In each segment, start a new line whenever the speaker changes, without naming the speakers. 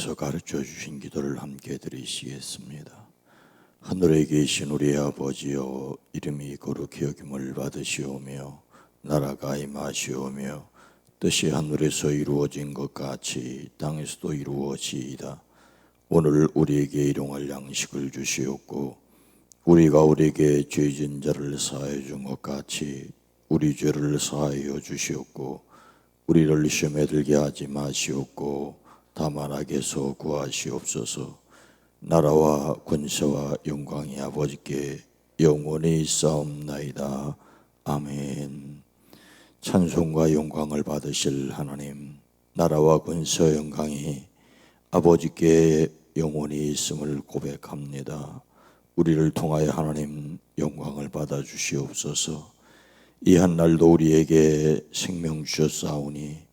예수님께서 가르쳐 주신 기도를 함께 드리시겠습니다. 하늘에 계신 우리 아버지여, 이름이 거룩히 여김을 받으시오며 나라가 임하시오며 뜻이 하늘에서 이루어진 것 같이 땅에서도 이루어지이다. 오늘 우리에게 일용할 양식을 주시옵고 우리가 우리에게 죄진 자를 사하여 준 것 같이 우리 죄를 사하여 주시옵고 우리를 시험에 들게 하지 마시옵고 다만 악에서 구하시옵소서. 나라와 권세와 영광이 아버지께 영원히 있사옵나이다. 아멘. 찬송과 영광을 받으실 하나님, 나라와 권세와 영광이 아버지께 영원히 있음을 고백합니다. 우리를 통하여 하나님 영광을 받아 주시옵소서. 이 한날도 우리에게 생명 주셨사오니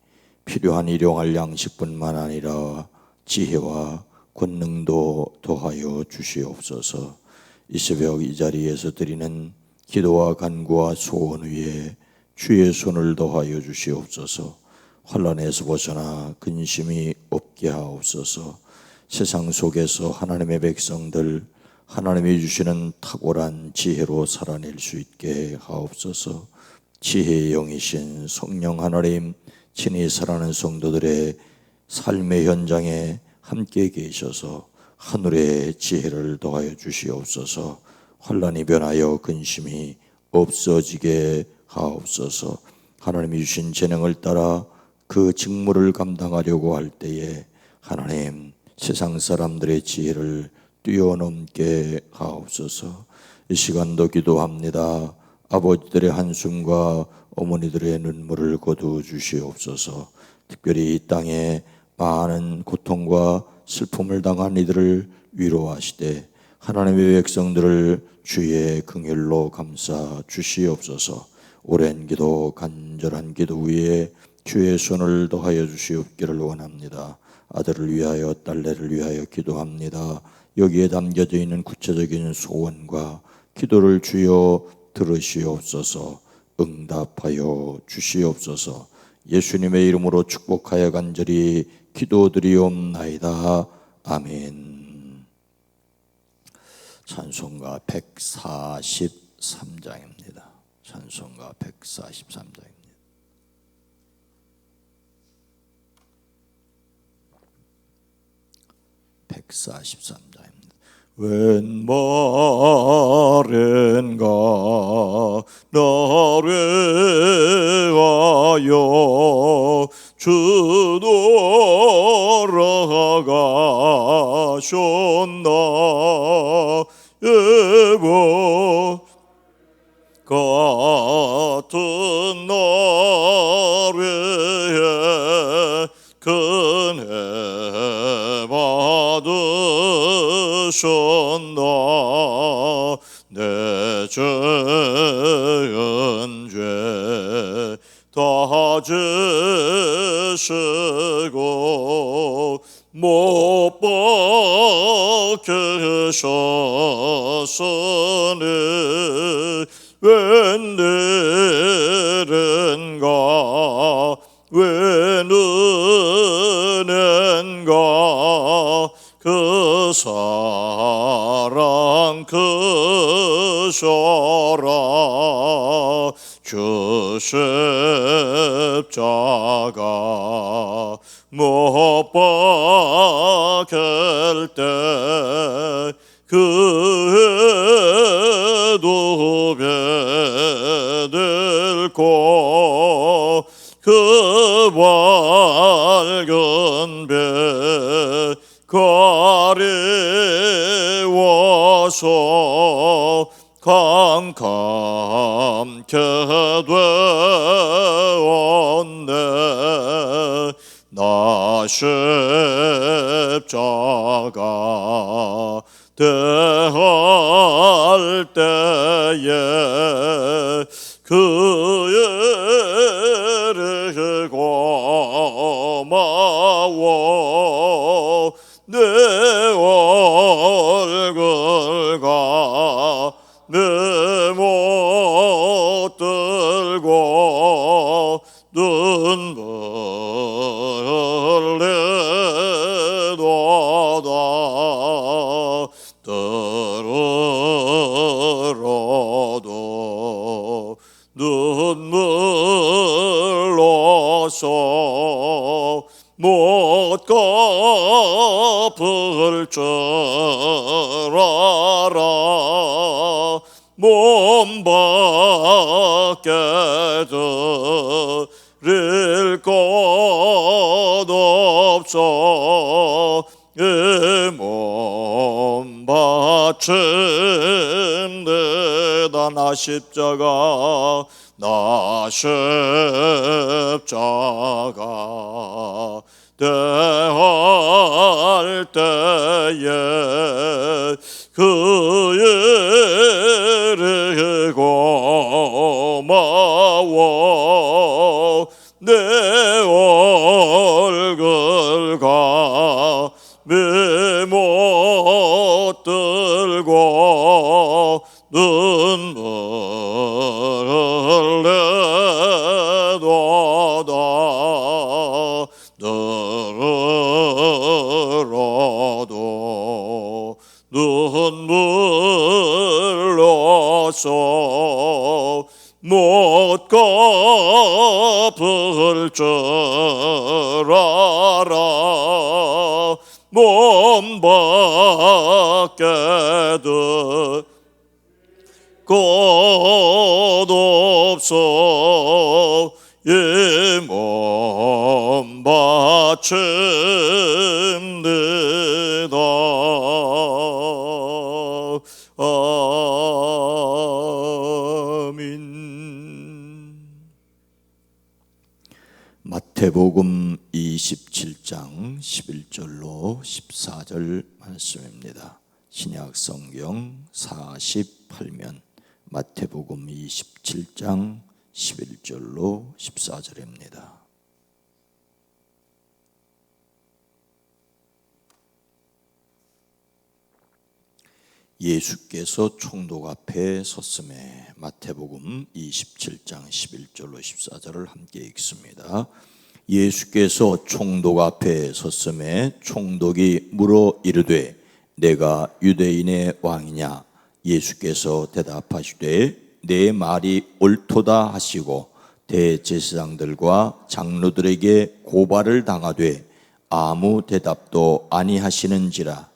필요한 일용할 양식뿐만 아니라 지혜와 권능도 더하여 주시옵소서. 이 새벽 이 자리에서 드리는 기도와 간구와 소원 위에 주의 손을 더하여 주시옵소서. 환난에서 벗어나 근심이 없게 하옵소서. 세상 속에서 하나님의 백성들, 하나님이 주시는 탁월한 지혜로 살아낼 수 있게 하옵소서. 지혜의 영이신 성령 하나님, 친히 살아가는 성도들의 삶의 현장에 함께 계셔서 하늘의 지혜를 더하여 주시옵소서. 환난이 변하여 근심이 없어지게 하옵소서. 하나님이 주신 재능을 따라 그 직무를 감당하려고 할 때에 하나님 세상 사람들의 지혜를 뛰어넘게 하옵소서. 이 시간도 기도합니다. 아버지들의 한숨과 어머니들의 눈물을 거두어 주시옵소서. 특별히 이 땅에 많은 고통과 슬픔을 당한 이들을 위로하시되 하나님의 백성들을 주의 긍휼로 감싸 주시옵소서. 오랜 기도, 간절한 기도 위에 주의 손을 더하여 주시옵기를 원합니다. 아들을 위하여 딸내를 위하여 기도합니다. 여기에 담겨져 있는 구체적인 소원과 기도를 주여 들으시옵소서. 응답하여 주시옵소서. 예수님의 이름으로 축복하여 간절히 기도드리옵나이다. 아멘. 찬송가 143장입니다. 찬송가 143장입니다. 웬 말인가 나를 위하여 주 돌아가셨나. 예보 같은 날에 큰애 받으셨나. 내 죄은 죄 다 지시고 못 박히셨으니 웬일인가 웬은혜인가 그 사랑 크셔라. 주 십자가 못 박힐 때 그 해도 배들고 그 밝은 배 가리워서 캄캄케 되었네. 나 십자가 대할 때에 그의 고마워 내 얼굴과 내 못 들고 눈물 흘려도 몸 밖에 드릴 것 없어 이 몸 바친다 나 십자가 나 십자가 대할 때에 그 일이 고마워 내 얼굴과 못 들고 눈물을 내도다 들으러도 눈물로써 못 갚을 줄 알아 몸 밖에 것 없어 이 몸 바칩니다. 아멘.
마태복음 27장 11절로 14절 말씀입니다. 신약성경 48면 마태복음 27장 11절로 14절입니다. 예수께서 총독 앞에 섰음에 마태복음 27장 11절로 14절을 함께 읽습니다. 예수께서 총독 앞에 섰음에 총독이 물어 이르되 내가 유대인의 왕이냐? 예수께서 대답하시되 내 말이 옳도다 하시고 대제사장들과 장로들에게 고발을 당하되 아무 대답도 아니하시는지라.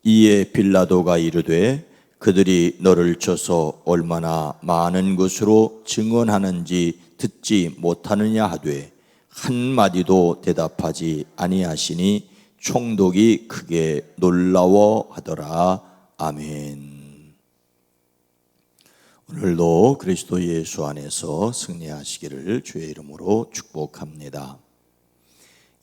이에 빌라도가 이르되 그들이 너를 쳐서 얼마나 많은 것으로 증언하는지 듣지 못하느냐 하되 한마디도 대답하지 아니하시니 총독이 크게 놀라워하더라. 아멘. 오늘도 그리스도 예수 안에서 승리하시기를 주의 이름으로 축복합니다.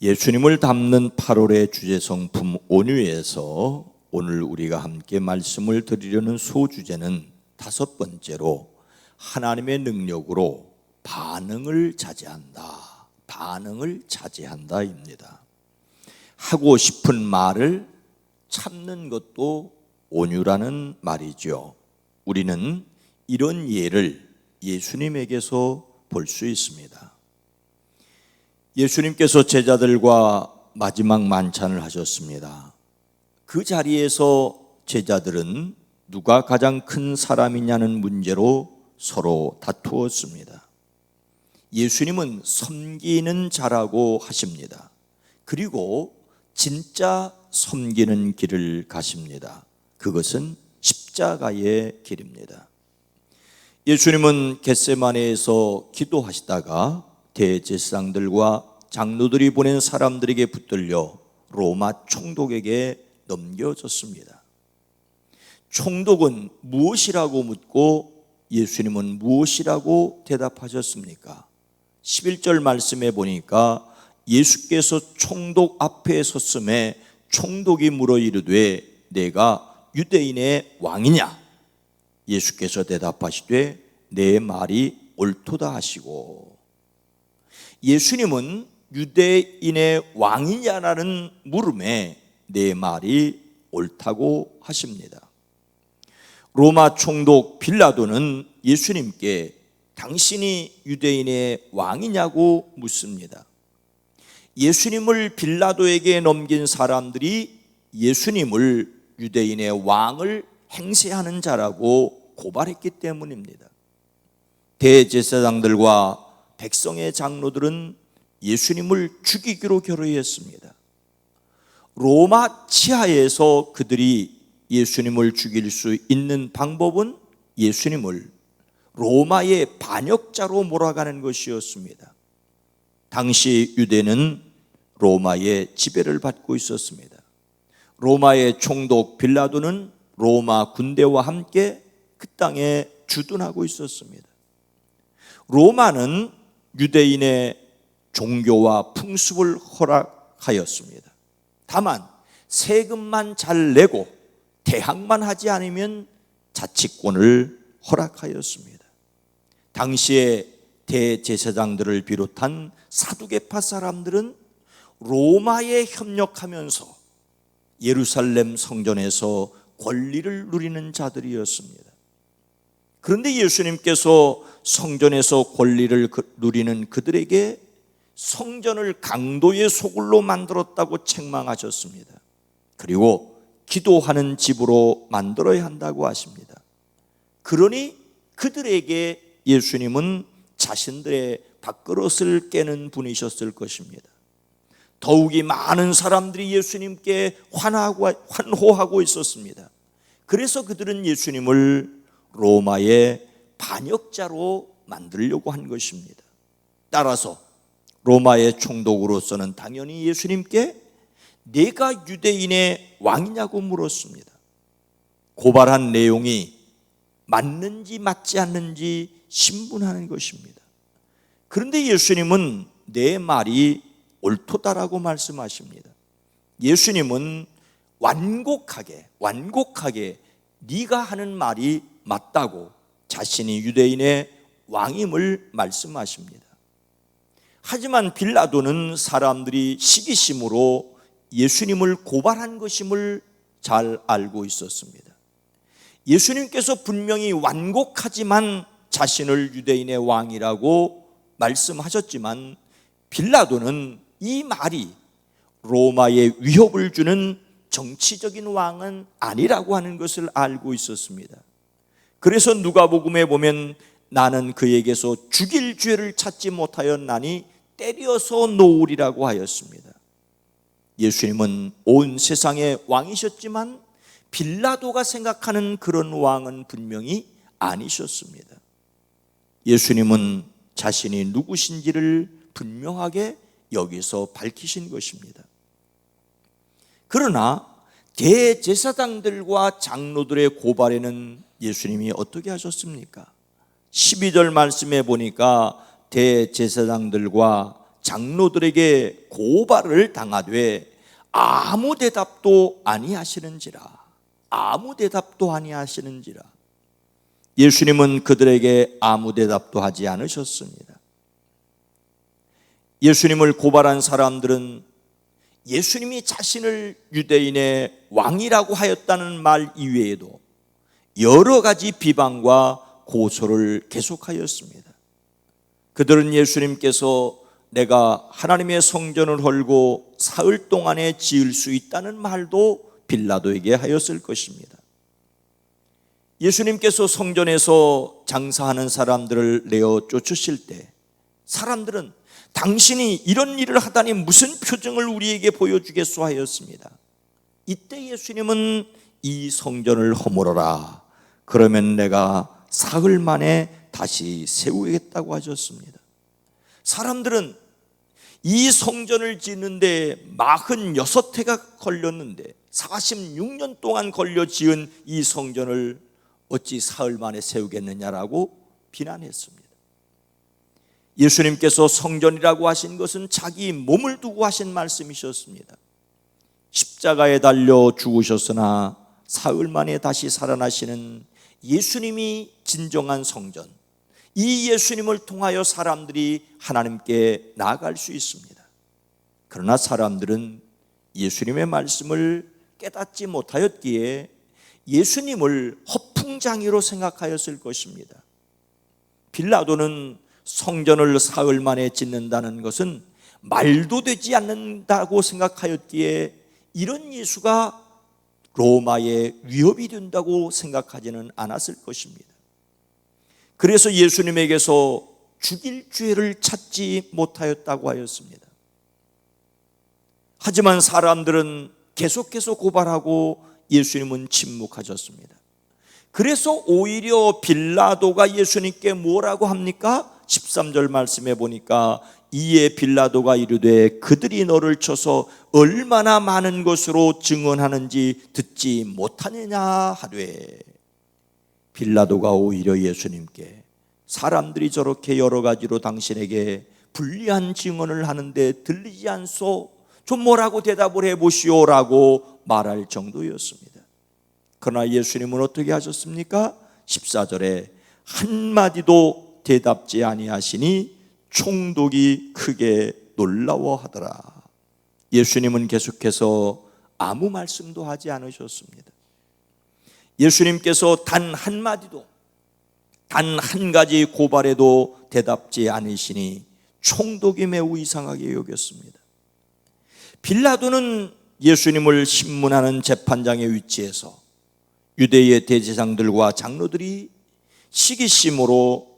예수님을 담는 8월의 주제성품 온유에서 오늘 우리가 함께 말씀을 드리려는 소주제는 5번째로 하나님의 능력으로 반응을 자제한다. 반응을 자제한다입니다. 하고 싶은 말을 참는 것도 온유라는 말이죠. 우리는 이런 예를 예수님에게서 볼 수 있습니다. 예수님께서 제자들과 마지막 만찬을 하셨습니다. 그 자리에서 제자들은 누가 가장 큰 사람이냐는 문제로 서로 다투었습니다. 예수님은 섬기는 자라고 하십니다. 그리고 진짜 섬기는 길을 가십니다. 그것은 십자가의 길입니다. 예수님은 겟세마네에서 기도하시다가 대제사장들과 장로들이 보낸 사람들에게 붙들려 로마 총독에게 넘겨졌습니다. 총독은 무엇이라고 묻고 예수님은 무엇이라고 대답하셨습니까? 11절 말씀에 보니까 예수께서 총독 앞에 섰음에 총독이 물어 이르되 내가 유대인의 왕이냐? 예수께서 대답하시되 내 말이 옳도다 하시고, 예수님은 유대인의 왕이냐라는 물음에 내 말이 옳다고 하십니다. 로마 총독 빌라도는 예수님께 당신이 유대인의 왕이냐고 묻습니다. 예수님을 빌라도에게 넘긴 사람들이 예수님을 유대인의 왕을 행세하는 자라고 고발했기 때문입니다. 대제사장들과 백성의 장로들은 예수님을 죽이기로 결의했습니다. 로마 치하에서 그들이 예수님을 죽일 수 있는 방법은 예수님을 로마의 반역자로 몰아가는 것이었습니다. 당시 유대는 로마의 지배를 받고 있었습니다. 로마의 총독 빌라도는 로마 군대와 함께 그 땅에 주둔하고 있었습니다. 로마는 유대인의 종교와 풍습을 허락하였습니다. 다만 세금만 잘 내고 대항만 하지 않으면 자치권을 허락하였습니다. 당시에 대제사장들을 비롯한 사두개파 사람들은 로마에 협력하면서 예루살렘 성전에서 권리를 누리는 자들이었습니다. 그런데 예수님께서 성전에서 권리를 누리는 그들에게 성전을 강도의 소굴로 만들었다고 책망하셨습니다. 그리고 기도하는 집으로 만들어야 한다고 하십니다. 그러니 그들에게 예수님은 자신들의 밥그릇을 깨는 분이셨을 것입니다. 더욱이 많은 사람들이 예수님께 환호하고 있었습니다. 그래서 그들은 예수님을 로마의 반역자로 만들려고 한 것입니다. 따라서 로마의 총독으로서는 당연히 예수님께 내가 유대인의 왕이냐고 물었습니다. 고발한 내용이 맞는지 맞지 않는지 신문하는 것입니다. 그런데 예수님은 내 말이 옳도다라고 말씀하십니다. 예수님은 완곡하게 네가 하는 말이 맞다고 자신이 유대인의 왕임을 말씀하십니다. 하지만 빌라도는 사람들이 시기심으로 예수님을 고발한 것임을 잘 알고 있었습니다. 예수님께서 분명히 완곡하지만 자신을 유대인의 왕이라고 말씀하셨지만 빌라도는 이 말이 로마에 위협을 주는 정치적인 왕은 아니라고 하는 것을 알고 있었습니다. 그래서 누가복음에 보면 나는 그에게서 죽일 죄를 찾지 못하였나니 때려서 놓으리라고 하였습니다. 예수님은 온 세상의 왕이셨지만 빌라도가 생각하는 그런 왕은 분명히 아니셨습니다. 예수님은 자신이 누구신지를 분명하게 여기서 밝히신 것입니다. 그러나 대제사장들과 장로들의 고발에는 예수님이 어떻게 하셨습니까? 12절 말씀에 보니까 대제사장들과 장로들에게 고발을 당하되 아무 대답도 아니하시는지라. 예수님은 그들에게 아무 대답도 하지 않으셨습니다. 예수님을 고발한 사람들은 예수님이 자신을 유대인의 왕이라고 하였다는 말 이외에도 여러 가지 비방과 고소를 계속하였습니다. 그들은 예수님께서 내가 하나님의 성전을 헐고 사흘 동안에 지을 수 있다는 말도 빌라도에게 하였을 것입니다. 예수님께서 성전에서 장사하는 사람들을 내어 쫓으실 때 사람들은 당신이 이런 일을 하다니 무슨 표정을 우리에게 보여주겠소 하였습니다. 이때 예수님은 이 성전을 허물어라. 그러면 내가 사흘 만에 다시 세우겠다고 하셨습니다. 사람들은 이 성전을 짓는데 46해가 걸렸는데 46년 동안 걸려 지은 이 성전을 어찌 사흘 만에 세우겠느냐라고 비난했습니다. 예수님께서 성전이라고 하신 것은 자기 몸을 두고 하신 말씀이셨습니다. 십자가에 달려 죽으셨으나 사흘 만에 다시 살아나시는 예수님이 진정한 성전, 이 예수님을 통하여 사람들이 하나님께 나아갈 수 있습니다. 그러나 사람들은 예수님의 말씀을 깨닫지 못하였기에 예수님을 허풍장이로 생각하였을 것입니다. 빌라도는 성전을 사흘 만에 짓는다는 것은 말도 되지 않는다고 생각하였기에 이런 예수가 로마의 위협이 된다고 생각하지는 않았을 것입니다. 그래서 예수님에게서 죽일 죄를 찾지 못하였다고 하였습니다. 하지만 사람들은 계속해서 고발하고 예수님은 침묵하셨습니다. 그래서 오히려 빌라도가 예수님께 뭐라고 합니까? 13절 말씀해 보니까 이에 빌라도가 이르되 그들이 너를 쳐서 얼마나 많은 것으로 증언하는지 듣지 못하느냐 하되, 빌라도가 오히려 예수님께 사람들이 저렇게 여러 가지로 당신에게 불리한 증언을 하는데 들리지 않소? 좀 뭐라고 대답을 해보시오라고 말할 정도였습니다. 그러나 예수님은 어떻게 하셨습니까? 14절에 한마디도 대답지 아니하시니 총독이 크게 놀라워하더라. 예수님은 계속해서 아무 말씀도 하지 않으셨습니다. 예수님께서 단 한마디도, 단 한 가지 고발에도 대답지 않으시니 총독이 매우 이상하게 여겼습니다. 빌라도는 예수님을 신문하는 재판장의 위치에서 유대의 대제사장들과 장로들이 시기심으로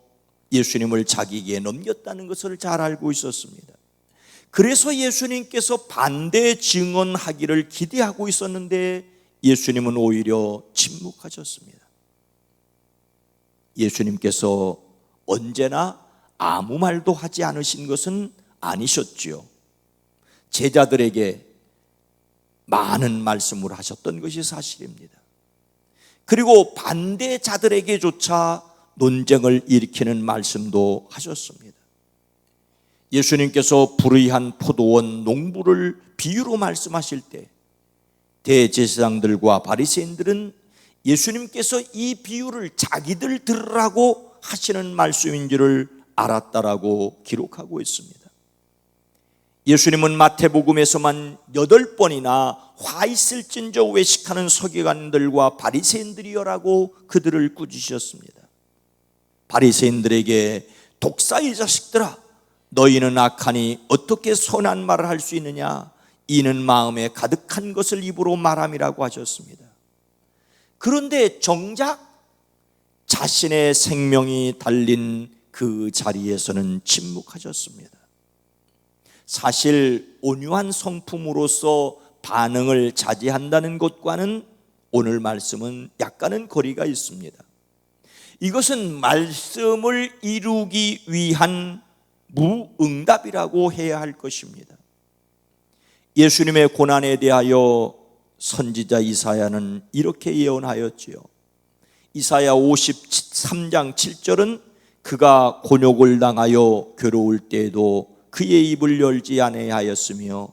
예수님을 자기에게 넘겼다는 것을 잘 알고 있었습니다. 그래서 예수님께서 반대 증언하기를 기대하고 있었는데 예수님은 오히려 침묵하셨습니다. 예수님께서 언제나 아무 말도 하지 않으신 것은 아니셨지요. 제자들에게 많은 말씀을 하셨던 것이 사실입니다. 그리고 반대자들에게조차 논쟁을 일으키는 말씀도 하셨습니다. 예수님께서 불의한 포도원 농부를 비유로 말씀하실 때 대제사장들과 바리새인들은 예수님께서 이 비유를 자기들 들으라고 하시는 말씀인 줄을 알았다라고 기록하고 있습니다. 예수님은 마태복음에서만 8번이나 화 있을진저 외식하는 서기관들과 바리새인들이여라고 그들을 꾸짖으셨습니다. 바리새인들에게 독사의 자식들아, 너희는 악하니 어떻게 선한 말을 할 수 있느냐? 이는 마음에 가득한 것을 입으로 말함이라고 하셨습니다. 그런데 정작 자신의 생명이 달린 그 자리에서는 침묵하셨습니다. 사실 온유한 성품으로서 반응을 자제한다는 것과는 오늘 말씀은 약간은 거리가 있습니다. 이것은 말씀을 이루기 위한 무응답이라고 해야 할 것입니다. 예수님의 고난에 대하여 선지자 이사야는 이렇게 예언하였지요. 이사야 53장 7절은 그가 곤욕을 당하여 괴로울 때에도 그의 입을 열지 아니하였으며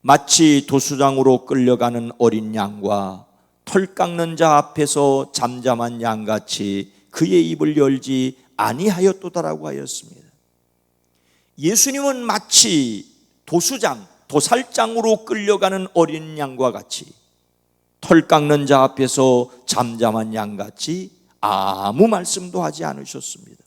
마치 도수장으로 끌려가는 어린 양과 털 깎는 자 앞에서 잠잠한 양같이 그의 입을 열지 아니하였도다라고 하였습니다. 예수님은 마치 도살장으로 끌려가는 어린 양과 같이 털 깎는 자 앞에서 잠잠한 양같이 아무 말씀도 하지 않으셨습니다.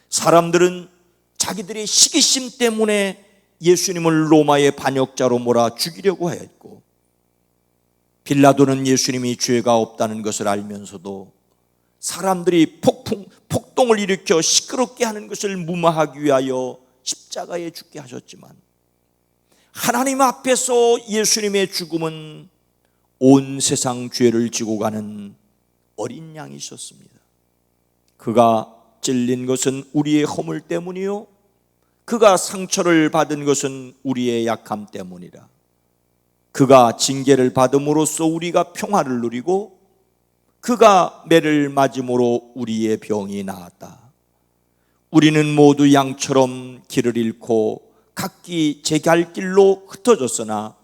사람들은 자기들의 시기심 때문에 예수님을 로마의 반역자로 몰아 죽이려고 했고, 빌라도는 예수님이 죄가 없다는 것을 알면서도 사람들이 폭동을 일으켜 시끄럽게 하는 것을 무마하기 위하여 십자가에 죽게 하셨지만, 하나님 앞에서 예수님의 죽음은 온 세상 죄를 지고 가는 어린 양이셨습니다. 그가 찔린 것은 우리의 허물 때문이요, 그가 상처를 받은 것은 우리의 약함 때문이라. 그가 징계를 받음으로써 우리가 평화를 누리고 그가 매를 맞음으로 우리의 병이 나았다. 우리는 모두 양처럼 길을 잃고 각기 제 갈 길로 흩어졌으나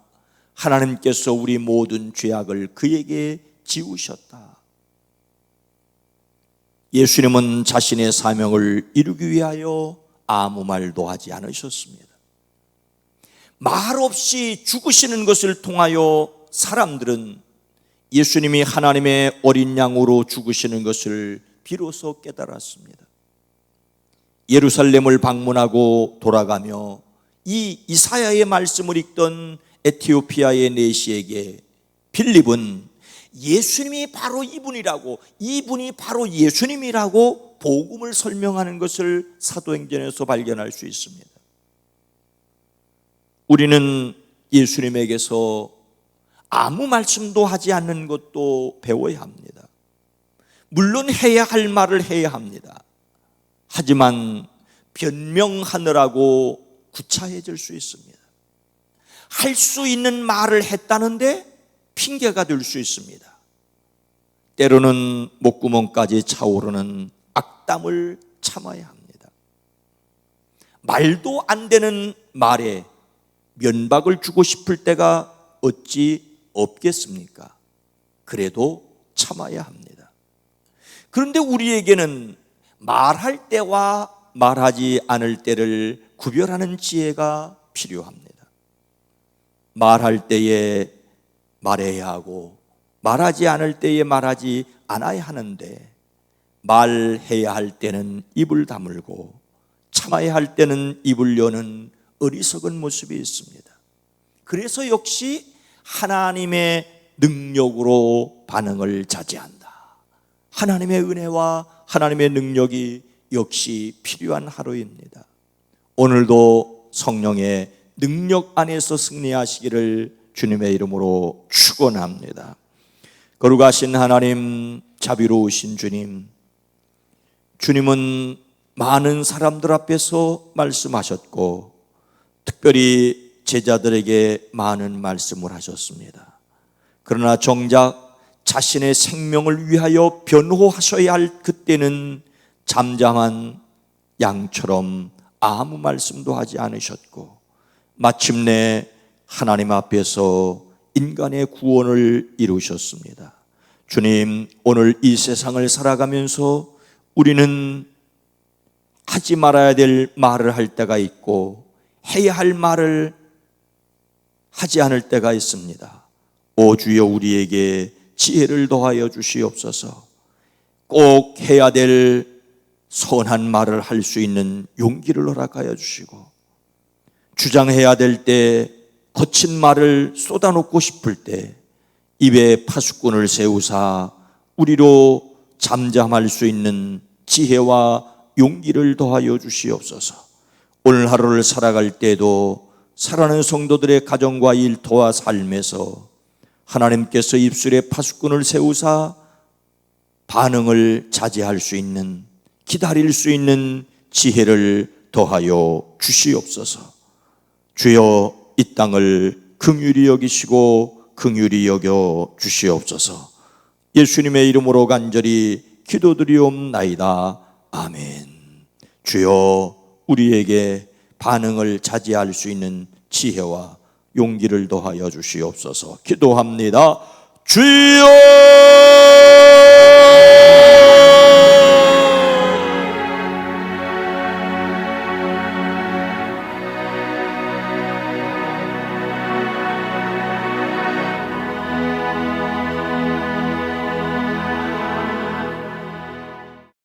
하나님께서 우리 모든 죄악을 그에게 지우셨다. 예수님은 자신의 사명을 이루기 위하여 아무 말도 하지 않으셨습니다. 말 없이 죽으시는 것을 통하여 사람들은 예수님이 하나님의 어린 양으로 죽으시는 것을 비로소 깨달았습니다. 예루살렘을 방문하고 돌아가며 이 이사야의 말씀을 읽던 에티오피아의 내시에게 빌립은 예수님이 바로 이분이 바로 예수님이라고 복음을 설명하는 것을 사도행전에서 발견할 수 있습니다. 우리는 예수님에게서 아무 말씀도 하지 않는 것도 배워야 합니다. 물론 해야 할 말을 해야 합니다. 하지만 변명하느라고 구차해질 수 있습니다. 할 수 있는 말을 했다는데 핑계가 될 수 있습니다. 때로는 목구멍까지 차오르는 악담을 참아야 합니다. 말도 안 되는 말에 면박을 주고 싶을 때가 어찌 없겠습니까? 그래도 참아야 합니다. 그런데 우리에게는 말할 때와 말하지 않을 때를 구별하는 지혜가 필요합니다. 말할 때에 말해야 하고 말하지 않을 때에 말하지 않아야 하는데, 말해야 할 때는 입을 다물고 참아야 할 때는 입을 여는 어리석은 모습이 있습니다. 그래서 역시 하나님의 능력으로 반응을 자제한다. 하나님의 은혜와 하나님의 능력이 역시 필요한 하루입니다. 오늘도 성령의 능력 안에서 승리하시기를 주님의 이름으로 축원합니다. 거룩하신 하나님, 자비로우신 주님, 주님은 많은 사람들 앞에서 말씀하셨고 특별히 제자들에게 많은 말씀을 하셨습니다. 그러나 정작 자신의 생명을 위하여 변호하셔야 할 그때는 잠잠한 양처럼 아무 말씀도 하지 않으셨고, 마침내 하나님 앞에서 인간의 구원을 이루셨습니다. 주님, 오늘 이 세상을 살아가면서 우리는 하지 말아야 될 말을 할 때가 있고 해야 할 말을 하지 않을 때가 있습니다. 오 주여, 우리에게 지혜를 더하여 주시옵소서. 꼭 해야 될 선한 말을 할 수 있는 용기를 허락하여 주시고, 주장해야 될 때 거친 말을 쏟아놓고 싶을 때 입에 파수꾼을 세우사 우리로 잠잠할 수 있는 지혜와 용기를 더하여 주시옵소서. 오늘 하루를 살아갈 때도 사랑하는 성도들의 가정과 일터와 삶에서 하나님께서 입술에 파수꾼을 세우사 반응을 자제할 수 있는, 기다릴 수 있는 지혜를 더하여 주시옵소서. 주여, 이 땅을 긍휼히 여기시고 긍휼히 여겨 주시옵소서. 예수님의 이름으로 간절히 기도드리옵나이다. 아멘. 주여, 우리에게 반응을 자제할 수 있는 지혜와 용기를 더하여 주시옵소서. 기도합니다. 주여!